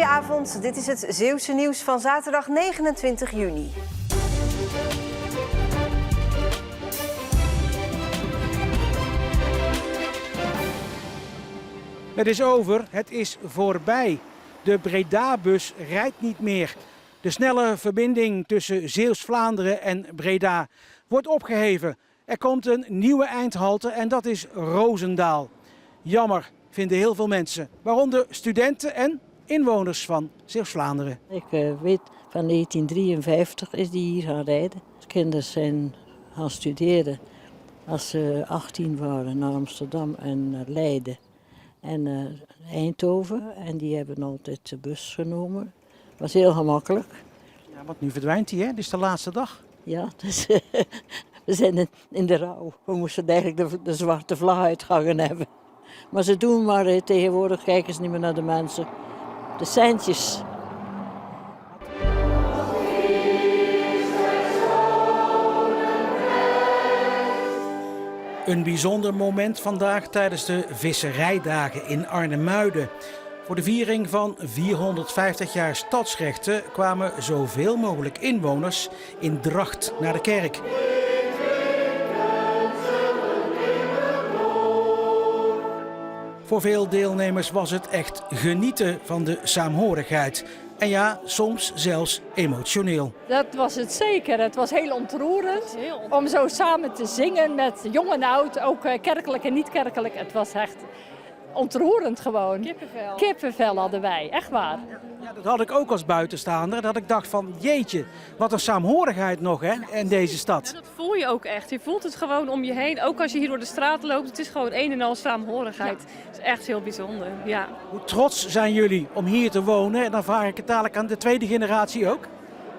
Goedenavond, dit is het Zeeuwse nieuws van zaterdag 29 juni. Het is over, het is voorbij. De Breda-bus rijdt niet meer. De snelle verbinding tussen Zeeuws-Vlaanderen en Breda wordt opgeheven. Er komt een nieuwe eindhalte en dat is Rozendaal. Jammer, vinden heel veel mensen, waaronder studenten en inwoners van Zeeuws-Vlaanderen. Ik weet van 1953 is die hier gaan rijden. De kinderen zijn gaan studeren als ze 18 waren naar Amsterdam en naar Leiden en Eindhoven. En die hebben altijd de bus genomen. Dat was heel gemakkelijk. Ja, want nu verdwijnt hij, hè? Dit is de laatste dag. Ja, dus, we zijn in de rouw. We moesten eigenlijk de zwarte vlaguitgangen hebben. Maar ze doen maar tegenwoordig, kijken ze niet meer naar de mensen. De seintjes. Een bijzonder moment vandaag tijdens de visserijdagen in Arnhemuiden. Voor de viering van 450 jaar stadsrechten kwamen zoveel mogelijk inwoners in Dracht naar de kerk. Voor veel deelnemers was het echt genieten van de saamhorigheid. En ja, soms zelfs emotioneel. Dat was het zeker. Het was heel ontroerend om zo samen te zingen met jong en oud, ook kerkelijk en niet kerkelijk. Het was echt ontroerend gewoon. Kippenvel. Kippenvel hadden wij, echt waar. Ja, dat had ik ook als buitenstaander. Dat ik dacht van jeetje, wat een saamhorigheid nog hè, in deze stad. Ja, dat voel je ook echt. Je voelt het gewoon om je heen. Ook als je hier door de straat loopt. Het is gewoon een en al saamhorigheid. Ja. Het is echt heel bijzonder. Ja. Hoe trots zijn jullie om hier te wonen? En dan vraag ik het dadelijk aan de tweede generatie ook.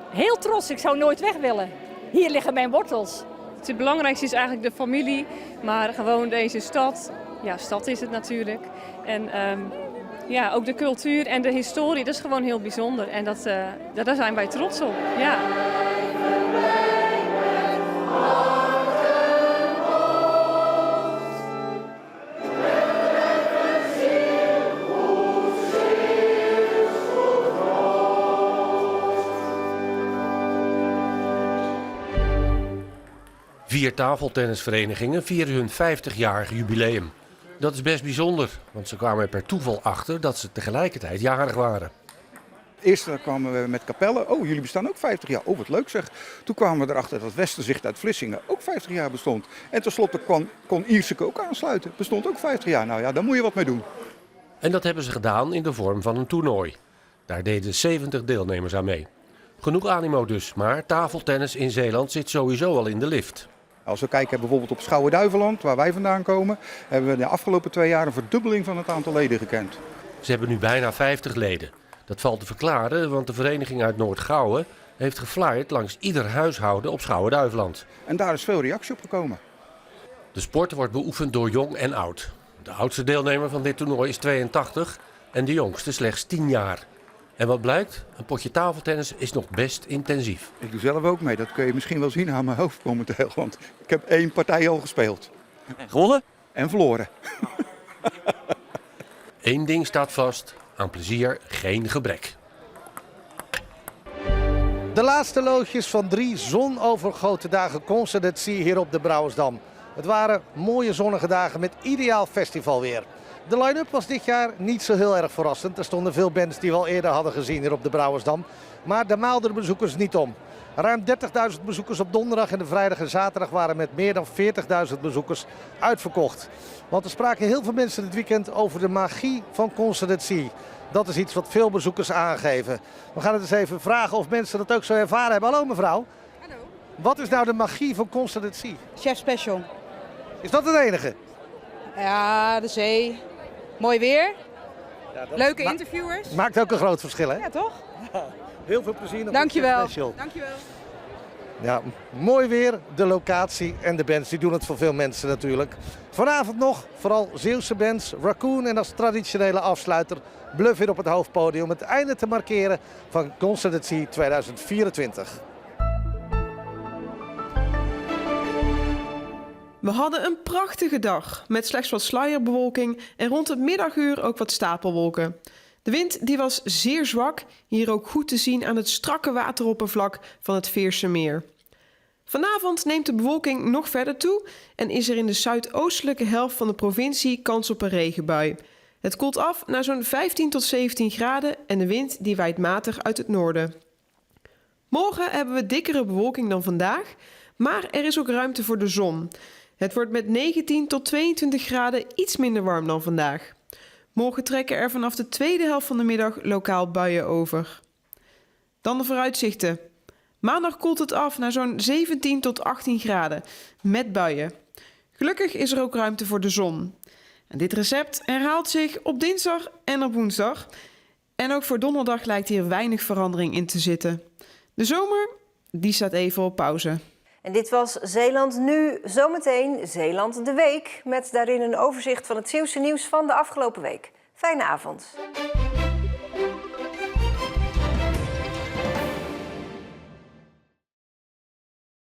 Heel trots. Ik zou nooit weg willen. Hier liggen mijn wortels. Het belangrijkste is eigenlijk de familie. Maar gewoon deze stad. Ja, stad is het natuurlijk. En ja, ook de cultuur en de historie, dat is gewoon heel bijzonder. En daar zijn wij trots op. Ja. Vier tafeltennisverenigingen vieren hun 50-jarig jubileum. Dat is best bijzonder, want ze kwamen er per toeval achter dat ze tegelijkertijd jarig waren. Eerst kwamen we met Capelle. Oh, jullie bestaan ook 50 jaar. Oh, wat leuk zeg. Toen kwamen we erachter dat Westerzicht uit Vlissingen ook 50 jaar bestond. En tenslotte kon Ierseke ook aansluiten. Bestond ook 50 jaar. Nou ja, daar moet je wat mee doen. En dat hebben ze gedaan in de vorm van een toernooi. Daar deden 70 deelnemers aan mee. Genoeg animo dus, maar tafeltennis in Zeeland zit sowieso al in de lift. Als we kijken bijvoorbeeld op Schouwen-Duiveland, waar wij vandaan komen, hebben we de afgelopen 2 jaar een verdubbeling van het aantal leden gekend. Ze hebben nu bijna 50 leden. Dat valt te verklaren, want de vereniging uit Noord-Gouwen heeft geflyerd langs ieder huishouden op Schouwen-Duiveland. En daar is veel reactie op gekomen. De sport wordt beoefend door jong en oud. De oudste deelnemer van dit toernooi is 82 en de jongste slechts 10 jaar. En wat blijkt? Een potje tafeltennis is nog best intensief. Ik doe zelf ook mee, dat kun je misschien wel zien aan mijn hoofd momenteel. Want ik heb 1 partij al gespeeld. En gewonnen? En verloren. Eén ding staat vast, aan plezier geen gebrek. De laatste loodjes van 3 zonovergoten dagen Concerted hier op de Brouwersdam. Het waren mooie zonnige dagen met ideaal festivalweer. De line-up was dit jaar niet zo heel erg verrassend. Er stonden veel bands die we al eerder hadden gezien hier op de Brouwersdam. Maar daar maalden de bezoekers niet om. Ruim 30.000 bezoekers op donderdag en de vrijdag en zaterdag waren met meer dan 40.000 bezoekers uitverkocht. Want er spraken heel veel mensen dit weekend over de magie van Concerted. Dat is iets wat veel bezoekers aangeven. We gaan het eens even vragen of mensen dat ook zo ervaren hebben. Hallo mevrouw. Hallo. Wat is nou de magie van Concerted? Chef Special. Is dat het enige? Ja, de zee. Mooi weer. Ja, leuke interviewers. Maakt ook een groot verschil, hè? Ja, toch? Heel veel plezier nog. Dankjewel. Special. Dankjewel. Ja, mooi weer, de locatie en de bands. Die doen het voor veel mensen natuurlijk. Vanavond nog vooral Zeeuwse bands, Raccoon en als traditionele afsluiter Bluff weer op het hoofdpodium. Om het einde te markeren van Concerted 2024. We hadden een prachtige dag met slechts wat sluierbewolking en rond het middaguur ook wat stapelwolken. De wind die was zeer zwak, hier ook goed te zien aan het strakke wateroppervlak van het Veerse Meer. Vanavond neemt de bewolking nog verder toe en is er in de zuidoostelijke helft van de provincie kans op een regenbui. Het koelt af naar zo'n 15 tot 17 graden en de wind die waait matig uit het noorden. Morgen hebben we dikkere bewolking dan vandaag, maar er is ook ruimte voor de zon. Het wordt met 19 tot 22 graden iets minder warm dan vandaag. Morgen trekken er vanaf de tweede helft van de middag lokaal buien over. Dan de vooruitzichten. Maandag koelt het af naar zo'n 17 tot 18 graden, met buien. Gelukkig is er ook ruimte voor de zon. En dit recept herhaalt zich op dinsdag en op woensdag. En ook voor donderdag lijkt hier weinig verandering in te zitten. De zomer, die staat even op pauze. En dit was Zeeland Nu. Zometeen Zeeland de Week. Met daarin een overzicht van het Zeeuwse nieuws van de afgelopen week. Fijne avond.